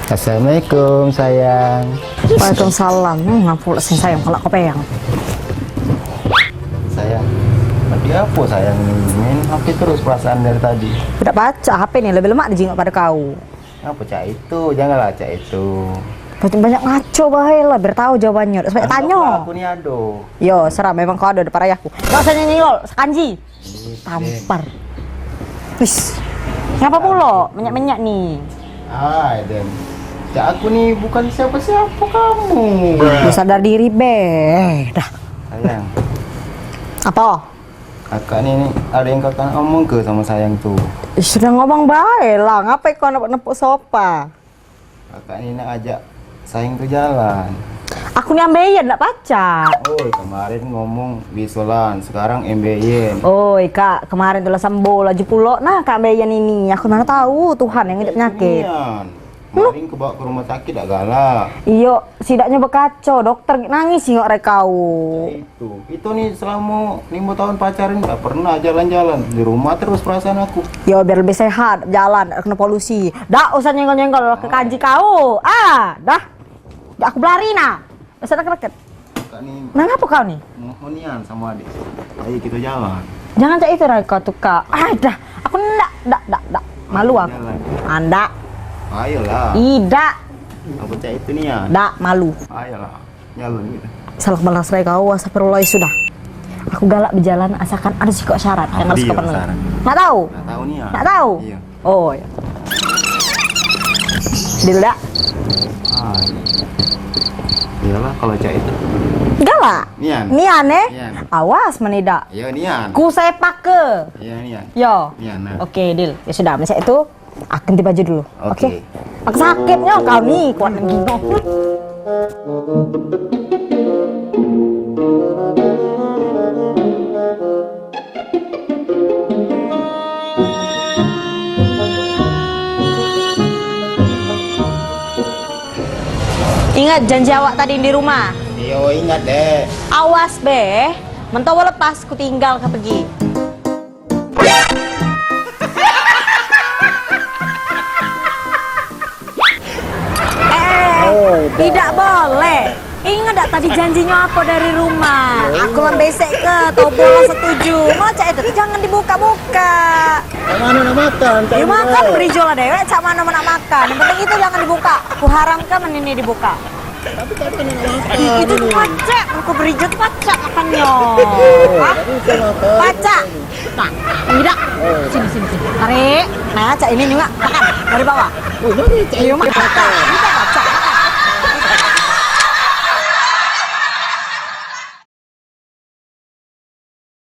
Assalamualaikum sayang. Waalaikumsalam. Ngapula sing sayang kalau kepeang. Sayang. Tadi apa sayang ini? Main HP terus perasaan dari tadi. Tidak baca HP nih, lebih lemak dijingok pada kau. Apa cak itu? Janganlah cak itu. Banyak ngaco bahaya lah, biar tahu jawabannya. Udah banyak tanya. Aku nih ado. Yo, serah memang kau ada depan ayahku. Gak usah nyanyi lol, sekanji. Tampar. Wis. Ngapa pula? Menyak-menyak nih. Ah, Eden. Cak aku nih bukan siapa-siapa kamu. Lu sadar diri, be. Dah. Sayang, Apa? kakak nih ada yang kakak ngomong ke sama sayang tuh. Sudah ngomong baik lah, ngapain kau nepuk sofa? Kakak ini nak ajak sayang ke jalan. Aku nih ambeien, ndak baca. Oh, kemarin ngomong visualan, sekarang MBN. Oi kak, kemarin tuh sambo laju pulo. Nah kak ambeien ini, aku mana tahu Tuhan yang ngidap penyakit. Kemarin kebawa ke rumah sakit agak galak. Iyo, sidaknya bekaco, dokter nangis sih nggak rekau. Itu nih selama 5 tahun pacaran nggak pernah jalan-jalan di rumah terus perasaan aku. Yo biar lebih sehat, jalan, kena polusi. Dah usah nyenggol-nyenggol ke kanji kau. Dah aku belari nah. Usah deket-deket. Kak nih Nah ngapa kau nih? mohonian sama adik. Ayo kita jalan. Jangan cak itu rekau tuh kak. Dah, aku ndak. Malu aku. Jalan. Anda, Ayolah. tidak, Aku cak itu nih ya. ndak malu. Ayolah. Jalan gitu. Salah balas rekau, astagfirullah sudah. Aku galak berjalan asalkan ada sih kok syarat yang harus dia kau penuhi. syarat? Nggak tahu? Nggak tahu nih ya. Nggak tahu? Iya. Oh ya. Dil dak. Ah. Iyalah kalau cak itu. Galak. Nian. Nian Nian. Awas menidak. Ayo nian. Ku sepak ke. Iya nian. Yo. Nian. Nah. Oke, Dil. Ya sudah, masa itu aku ganti baju dulu. Oke. Aku sakitnya kau nih, kuat gino. Ingat janji awak tadi di rumah. Yo ingat deh. Awas be, mentau lepas ku tinggal ke pergi. Tidak boleh. Ingat tak tadi janjinya apa dari rumah? Aku membesek ke tobola setuju. Macam itu jangan dibuka-buka. Mana nak makan? Ya makan beri jola dewek, cak mana nak makan. Yang penting itu jangan dibuka. Aku haramkan ini dibuka. Tapi tadi nak makan. Itu tuh pacak, aku beri jod pacak makannya. Pacak. Nah, tidak. Sini. Tarik. Nah, cak ini juga makan dari bawah. Oh, jadi cak Iya makan. Tidak.